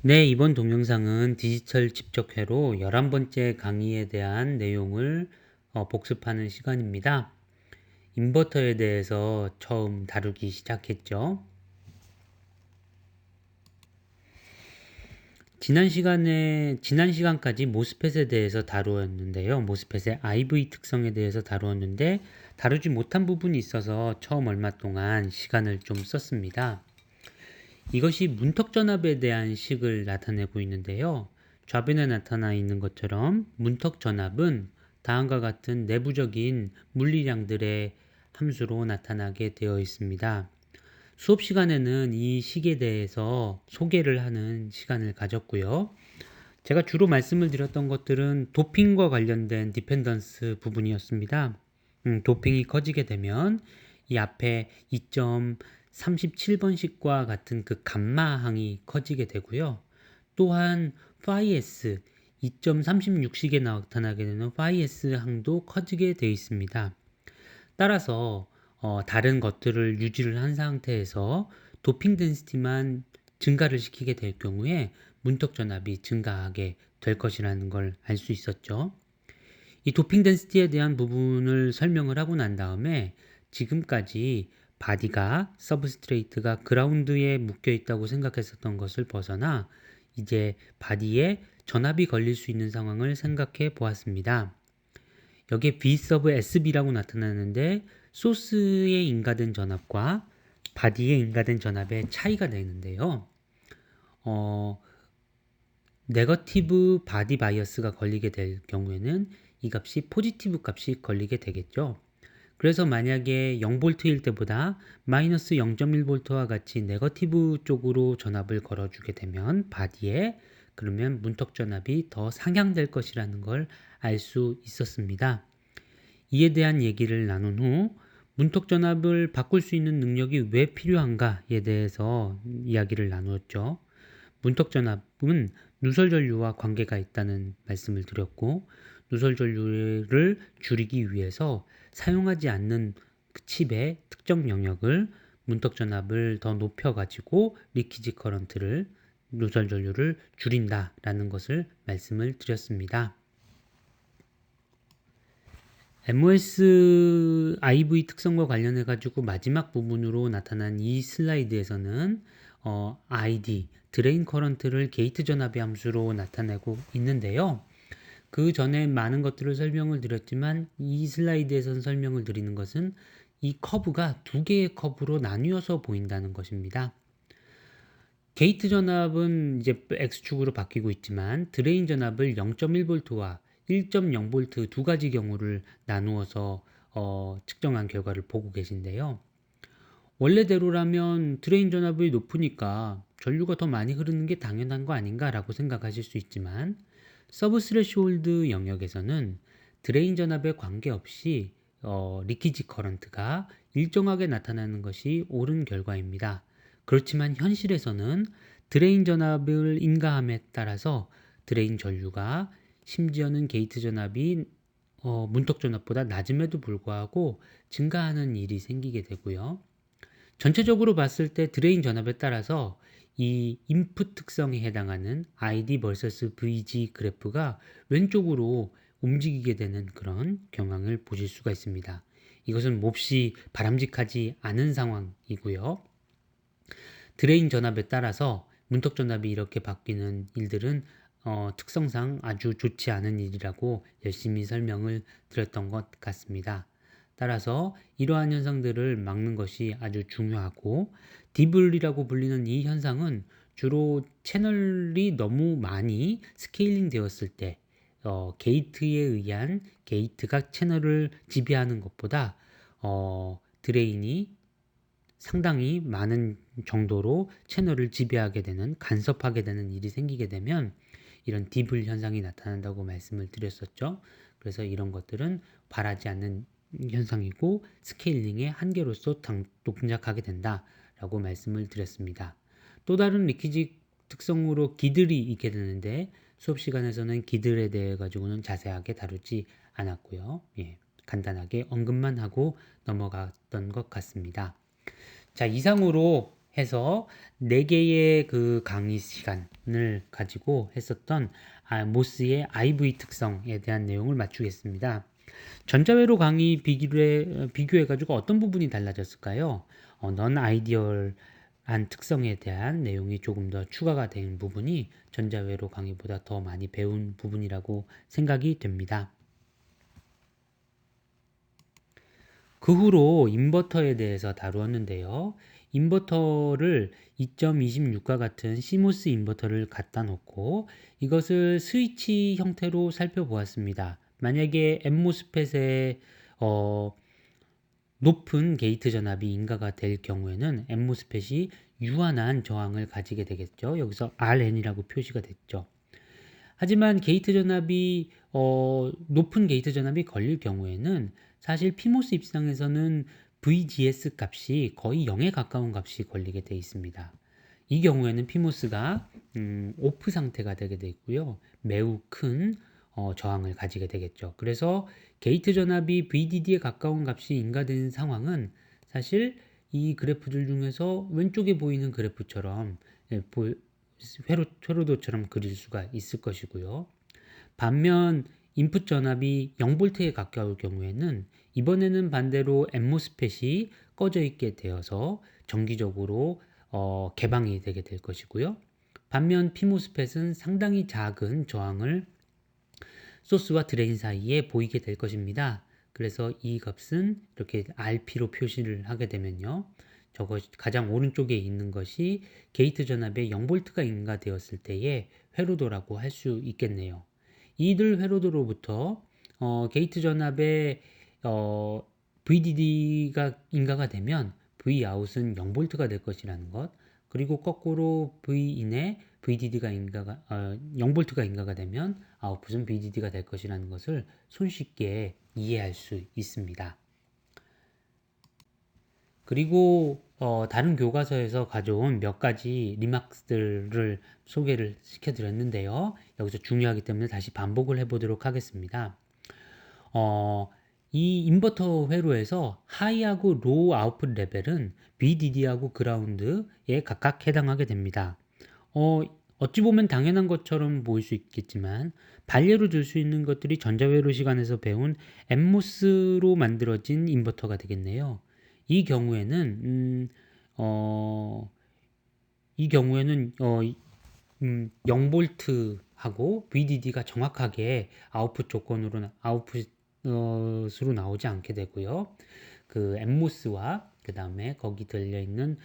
네, 이번 동영상은 디지털 집적회로 11번째 강의에 대한 내용을 복습하는 시간입니다. 인버터에 대해서 처음 다루기 시작했죠. 지난 시간까지 모스펫에 대해서 다루었는데요. 모스펫의 IV 특성에 대해서 다루었는데 다루지 못한 부분이 있어서 처음 얼마 동안 시간을 좀 썼습니다. 이것이 문턱전압에 대한 식을 나타내고 있는데요. 좌변에 나타나 있는 것처럼 문턱전압은 다음과 같은 내부적인 물리량들의 함수로 나타나게 되어 있습니다. 수업 시간에는 이 식에 대해서 소개를 하는 시간을 가졌고요. 제가 주로 말씀을 드렸던 것들은 도핑과 관련된 디펜던스 부분이었습니다. 도핑이 커지게 되면 이 앞에 2.37번씩과 같은 그 감마항이 커지게 되고요. 또한 phi-s 2.36식에 나타나게 되는 phi-s 항도 커지게 되어 있습니다. 따라서 다른 것들을 유지를 한 상태에서 도핑 덴시티만 증가를 시키게 될 경우에 문턱 전압이 증가하게 될 것이라는 걸 알 수 있었죠. 이 도핑 덴시티에 대한 부분을 설명을 하고 난 다음에 지금까지 바디가 서브스트레이트가 그라운드에 묶여 있다고 생각했었던 것을 벗어나 이제 바디에 전압이 걸릴 수 있는 상황을 생각해 보았습니다. 여기에 B 서브 SB라고 나타나는데 소스에 인가된 전압과 바디에 인가된 전압의 차이가 되는데요. 네거티브 바디 바이어스가 걸리게 될 경우에는 이 값이 포지티브 값이 걸리게 되겠죠. 그래서 만약에 0V일 때보다 마이너스 0.1V와 같이 네거티브 쪽으로 전압을 걸어주게 되면 바디에 그러면 문턱 전압이 더 상향될 것이라는 걸 알 수 있었습니다. 이에 대한 얘기를 나눈 후 문턱 전압을 바꿀 수 있는 능력이 왜 필요한가에 대해서 이야기를 나누었죠. 문턱 전압은 누설 전류와 관계가 있다는 말씀을 드렸고 누설 전류를 줄이기 위해서 사용하지 않는 그 칩의 특정 영역을 문턱 전압을 더 높여 가지고 리키지 커런트를 누설 전류를 줄인다라는 것을 말씀을 드렸습니다. MOS IV 특성과 관련해 가지고 마지막 부분으로 나타난 이 슬라이드에서는 ID, 드레인 커런트를 게이트 전압의 함수로 나타내고 있는데요. 그 전에 많은 것들을 설명을 드렸지만 이 슬라이드에서 설명을 드리는 것은 이 커브가 두 개의 커브로 나뉘어서 보인다는 것입니다. 게이트 전압은 이제 X축으로 바뀌고 있지만 드레인 전압을 0.1V와 1.0V 두 가지 경우를 나누어서 측정한 결과를 보고 계신데요. 원래대로라면 드레인 전압이 높으니까 전류가 더 많이 흐르는 게 당연한 거 아닌가라고 생각하실 수 있지만 서브 스레시홀드 영역에서는 드레인 전압에 관계없이 리키지 커런트가 일정하게 나타나는 것이 옳은 결과입니다. 그렇지만 현실에서는 드레인 전압을 인가함에 따라서 드레인 전류가 심지어는 게이트 전압이 문턱 전압보다 낮음에도 불구하고 증가하는 일이 생기게 되고요. 전체적으로 봤을 때 드레인 전압에 따라서 이 인풋 특성에 해당하는 ID vs VG 그래프가 왼쪽으로 움직이게 되는 그런 경향을 보실 수가 있습니다. 이것은 몹시 바람직하지 않은 상황이고요. 드레인 전압에 따라서 문턱 전압이 이렇게 바뀌는 일들은 특성상 아주 좋지 않은 일이라고 열심히 설명을 드렸던 것 같습니다. 따라서 이러한 현상들을 막는 것이 아주 중요하고 디블이라고 불리는 이 현상은 주로 채널이 너무 많이 스케일링 되었을 때 게이트에 의한 게이트가 채널을 지배하는 것보다 드레인이 상당히 많은 정도로 채널을 지배하게 되는 간섭하게 되는 일이 생기게 되면 이런 디블 현상이 나타난다고 말씀을 드렸었죠. 그래서 이런 것들은 바라지 않는 현상이고 스케일링의 한계로서 동작하게 된다라고 말씀을 드렸습니다. 또 다른 리키지 특성으로 기들이 있게 되는데 수업 시간에서는 기들에 대해 가지고는 자세하게 다루지 않았고요. 간단하게 언급만 하고 넘어갔던 것 같습니다. 자, 이상으로 해서 4개의 그 강의 시간을 가지고 했었던 모스의 IV 특성에 대한 내용을 맞추겠습니다. 전자회로 강의 비교해가지고 어떤 부분이 달라졌을까요? 넌 아이디얼한 특성에 대한 내용이 조금 더 추가가 된 부분이 전자회로 강의보다 더 많이 배운 부분이라고 생각이 됩니다. 그 후로 인버터에 대해서 다루었는데요. 인버터를 2.26과 같은 CMOS 인버터를 갖다 놓고 이것을 스위치 형태로 살펴보았습니다. 만약에 MMOSFET에 높은 게이트 전압이 인가가 될 경우에는 MMOSFET이 유한한 저항을 가지게 되겠죠. 여기서 RN이라고 표시가 됐죠. 하지만 게이트 전압이 높은 게이트 전압이 걸릴 경우에는 사실 PMOS 입장에서는 VGS 값이 거의 0에 가까운 값이 걸리게 되어 있습니다. 이 경우에는 PMOS가 오프 상태가 되게 되고요. 매우 큰 저항을 가지게 되겠죠. 그래서 게이트 전압이 VDD에 가까운 값이 인가된 상황은 사실 이 그래프들 중에서 왼쪽에 보이는 그래프처럼 회로도처럼 그릴 수가 있을 것이고요. 반면 인풋 전압이 0V에 가까울 경우에는 이번에는 반대로 MMOSFET이 꺼져 있게 되어서 정기적으로 개방이 되게 될 것이고요. 반면 PMOSFET은 상당히 작은 저항을 소스와 드레인 사이에 보이게 될 것입니다. 그래서 이 값은 이렇게 RP로 표시를 하게 되면요. 저거 가장 오른쪽에 있는 것이 게이트 전압에 0V가 인가되었을 때의 회로도라고 할 수 있겠네요. 이들 회로도로부터 게이트 전압에 VDD가 인가가 되면 Vout은 0V가 될 것이라는 것, 그리고 거꾸로 Vin에 VDD가 0V가 인가가 되면 아웃풋은 VDD가 될 것이라는 것을 손쉽게 이해할 수 있습니다. 그리고 다른 교과서에서 가져온 몇 가지 리마크들을 소개를 시켜드렸는데요. 여기서 중요하기 때문에 다시 반복을 해보도록 하겠습니다. 이 인버터 회로에서 하이하고 로우 아웃풋 레벨은 VDD하고 그라운드에 각각 해당하게 됩니다. 어찌 보면 당연한 것처럼 보일 수 있겠지만 반례로 들 수 있는 것들이 전자회로 시간에서 배운 엠모스로 만들어진 인버터가 되겠네요. 이 경우에는 0V하고 VDD가 정확하게 아웃풋으로 나오지 않게 되고요. 그 엠모스와 그 다음에 거기 들려 있는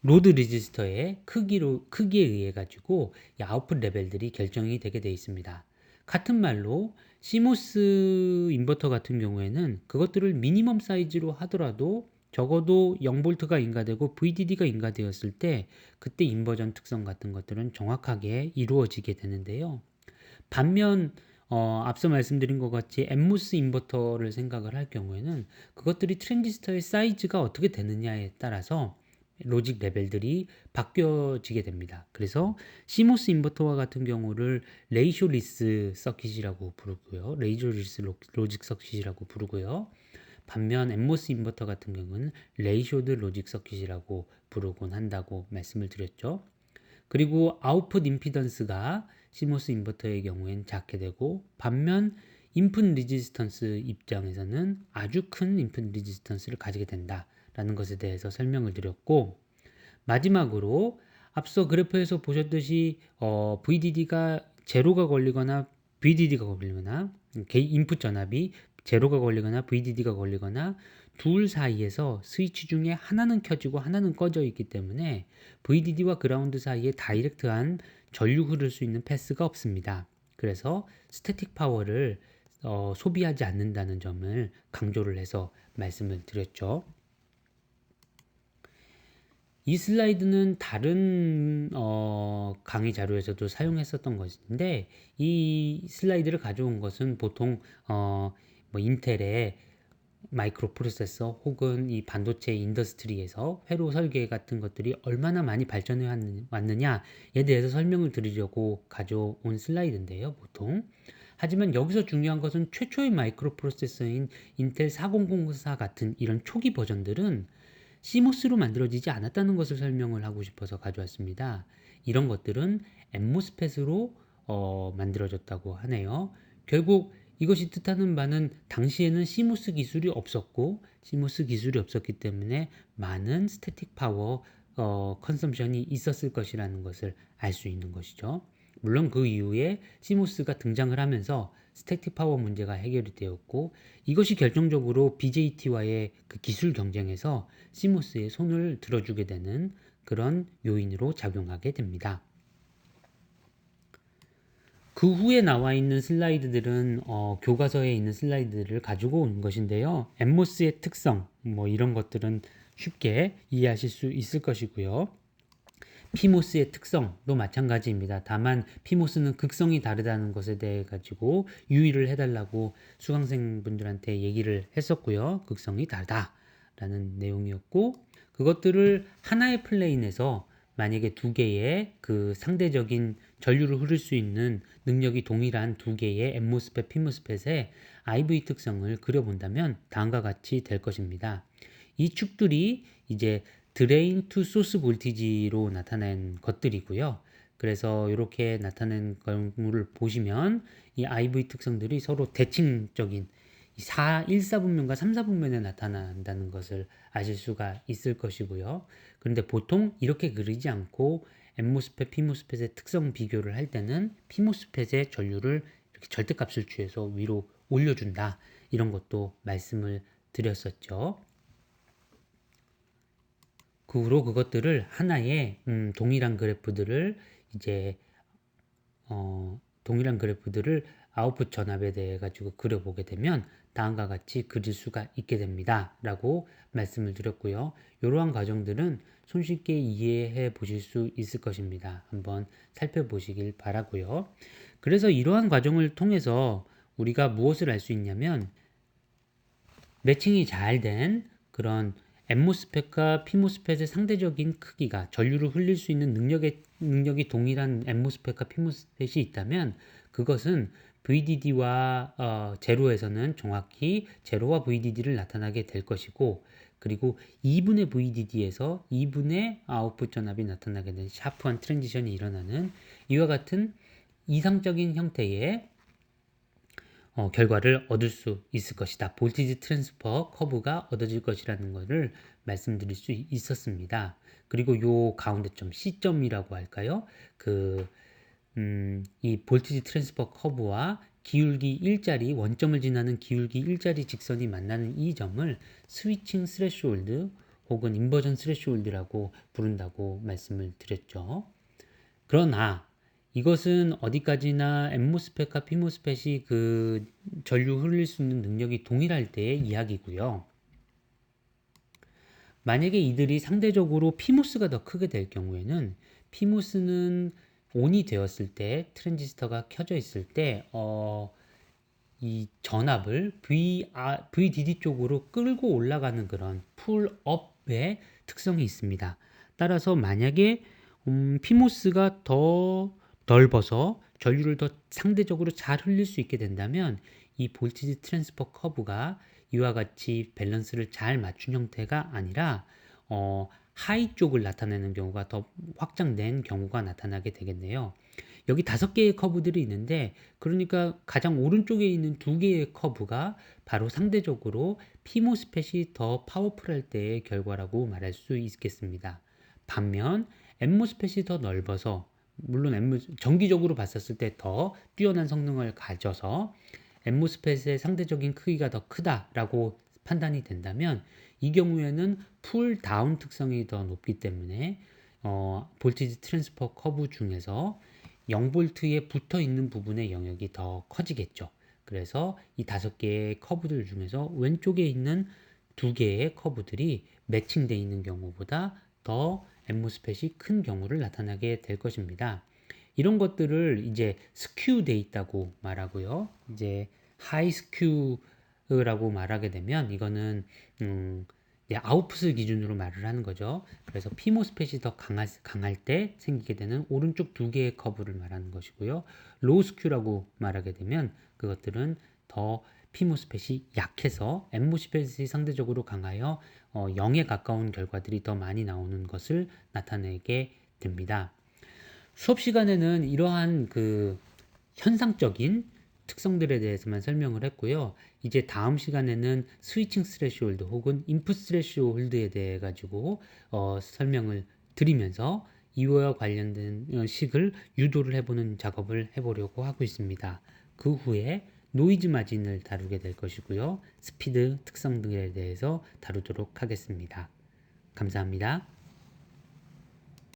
로드 레지스터의 크기에 의해 가지고 이 아웃풋 레벨들이 결정이 되게 되어 있습니다. 같은 말로 CMOS 인버터 같은 경우에는 그것들을 미니멈 사이즈로 하더라도 적어도 0V가 인가되고 VDD가 인가되었을 때 그때 인버전 특성 같은 것들은 정확하게 이루어지게 되는데요. 반면 앞서 말씀드린 것 같이 엠모스 인버터를 생각을 할 경우에는 그것들이 트랜지스터의 사이즈가 어떻게 되느냐에 따라서 로직 레벨들이 바뀌어지게 됩니다. 그래서 CMOS 인버터와 같은 경우를 레이쇼리스 서킷이라고 부르고요. 레이쇼리스 로직 서킷이라고 부르고요. 반면 엠모스 인버터 같은 경우는 레이쇼드 로직 서킷이라고 부르곤 한다고 말씀을 드렸죠. 그리고 아웃풋 임피던스가 CMOS 인버터의 경우엔 작게 되고 반면 인풋 리지스턴스 입장에서는 아주 큰 인풋 리지스턴스를 가지게 된다라는 것에 대해서 설명을 드렸고, 마지막으로 앞서 그래프에서 보셨듯이 VDD가 제로가 걸리거나 VDD가 걸리거나 인풋 전압이 제로가 걸리거나 VDD가 걸리거나 둘 사이에서 스위치 중에 하나는 켜지고 하나는 꺼져 있기 때문에 VDD와 그라운드 사이에 다이렉트한 전류 흐를 수 있는 패스가 없습니다. 그래서 스태틱 파워를 소비하지 않는다는 점을 강조를 해서 말씀을 드렸죠. 이 슬라이드는 다른 강의 자료에서도 사용했었던 것인데 이 슬라이드를 가져온 것은 보통 뭐 인텔의 마이크로 프로세서 혹은 이 반도체 인더스트리에서 회로 설계 같은 것들이 얼마나 많이 발전해 왔느냐에 대해서 설명을 드리려고 가져온 슬라이드인데요. 보통 하지만 여기서 중요한 것은 최초의 마이크로 프로세서인 인텔 4004 같은 이런 초기 버전들은 CMOS로 만들어지지 않았다는 것을 설명을 하고 싶어서 가져왔습니다. 이런 것들은 MMOSFET으로 만들어졌다고 하네요. 결국 이것이 뜻하는 바는 당시에는 CMOS 기술이 없었고 CMOS 기술이 없었기 때문에 많은 스태틱 파워 컨섬션이 있었을 것이라는 것을 알 수 있는 것이죠. 물론 그 이후에 CMOS가 등장을 하면서 스태틱 파워 문제가 해결이 되었고 이것이 결정적으로 BJT와의 그 기술 경쟁에서 CMOS에 손을 들어주게 되는 그런 요인으로 작용하게 됩니다. 그 후에 나와 있는 슬라이드들은 교과서에 있는 슬라이드들을 가지고 온 것인데요. 엠모스의 특성, 뭐 이런 것들은 쉽게 이해하실 수 있을 것이고요. 피모스의 특성도 마찬가지입니다. 다만 피모스는 극성이 다르다는 것에 대해 가지고 유의를 해달라고 수강생분들한테 얘기를 했었고요. 극성이 다르다라는 내용이었고 그것들을 하나의 플레인에서 만약에 두 개의 그 상대적인 전류를 흐를 수 있는 능력이 동일한 두 개의 엠모스펫, 피모스펫의 IV 특성을 그려본다면 다음과 같이 될 것입니다. 이 축들이 이제 드레인 투 소스 볼티지로 나타낸 것들이고요. 그래서 이렇게 나타낸 경우를 보시면 이 IV 특성들이 서로 대칭적인 1사분면과 3사분면에 나타난다는 것을 아실 수가 있을 것이고요. 그런데 보통 이렇게 그리지 않고 엠모스펫, 피모스펫의 특성 비교를 할 때는 피모스펫의 전류를 이렇게 절대값을 취해서 위로 올려준다. 이런 것도 말씀을 드렸었죠. 그 후로 그것들을 하나의 동일한 그래프들을 이제 동일한 그래프들을 아웃풋 전압에 대해 가지고 그려보게 되면 다음과 같이 그릴 수가 있게 됩니다. 라고 말씀을 드렸고요. 이러한 과정들은 손쉽게 이해해 보실 수 있을 것입니다. 한번 살펴보시길 바라고요. 그래서 이러한 과정을 통해서 우리가 무엇을 알 수 있냐면 매칭이 잘 된 그런 엠모스펫과 피모스펫의 상대적인 크기가 전류를 흘릴 수 있는 능력이 동일한 엠모스펫과 피모스펫이 있다면 그것은 VDD와 제로에서는 정확히 제로와 VDD를 나타나게 될 것이고 그리고 2분의 VDD에서 2분의 아웃풋 전압이 나타나게 되는 샤프한 트랜지션이 일어나는 이와 같은 이상적인 형태의 결과를 얻을 수 있을 것이다. 볼티지 트랜스퍼 커브가 얻어질 것이라는 것을 말씀드릴 수 있었습니다. 그리고 요 가운데점 C점이라고 할까요? 이 볼티지 트랜스퍼 커브와 기울기 일자리, 원점을 지나는 기울기 일자리 직선이 만나는 이 점을 스위칭 스레시홀드 혹은 인버전 스레시홀드라고 부른다고 말씀을 드렸죠. 그러나 이것은 어디까지나 엠모스펫과 피모스펫이 그 전류 흘릴 수 있는 능력이 동일할 때의 이야기고요. 만약에 이들이 상대적으로 피모스가 더 크게 될 경우에는 피모스는 온이 되었을 때 트랜지스터가 켜져 있을 때 이 전압을 VDD 쪽으로 끌고 올라가는 그런 풀업의 특성이 있습니다. 따라서 만약에 피모스가 더 넓어서 전류를 더 상대적으로 잘 흘릴 수 있게 된다면 이 볼티지 트랜스퍼 커브가 이와 같이 밸런스를 잘 맞춘 형태가 아니라 하이 쪽을 나타내는 경우가 더 확장된 경우가 나타나게 되겠네요. 여기 5개의 커브들이 있는데 그러니까 가장 오른쪽에 있는 2개의 커브가 바로 상대적으로 피모스펫이 더 파워풀할 때의 결과라고 말할 수 있겠습니다. 반면 엠모스펫이 더 넓어서 물론 정기적으로 봤었을 때 더 뛰어난 성능을 가져서 엠모스펫의 상대적인 크기가 더 크다라고 판단이 된다면 이 경우에는 풀 다운 특성이 더 높기 때문에 볼티지 트랜스퍼 커브 중에서 0볼트에 붙어 있는 부분의 영역이 더 커지겠죠. 그래서 이 5개의 커브들 중에서 왼쪽에 있는 2개의 커브들이 매칭되어 있는 경우보다 더 엠모스펫이 큰 경우를 나타나게 될 것입니다. 이런 것들을 이제 스큐 돼 있다고 말하고요. 이제 하이 스큐라고 말하게 되면 이거는 아웃풋을 기준으로 말을 하는 거죠. 그래서 피모스펫이 더 강할 때 생기게 되는 오른쪽 두 개의 커브를 말하는 것이고요. 로우 스큐라고 말하게 되면 그것들은 더 피모스펫이 약해서 엠모스펫이 상대적으로 강하여 0에 가까운 결과들이 더 많이 나오는 것을 나타내게 됩니다. 수업 시간에는 이러한 그 현상적인 특성들에 대해서만 설명을 했고요. 이제 다음 시간에는 스위칭 스레시홀드 혹은 인풋 스레시홀드에 대해 가지고 설명을 드리면서 이와 관련된 식을 유도를 해보는 작업을 해보려고 하고 있습니다. 그 후에 노이즈 마진을 다루게 될 것이고요. 스피드 특성 등에 대해서 다루도록 하겠습니다. 감사합니다.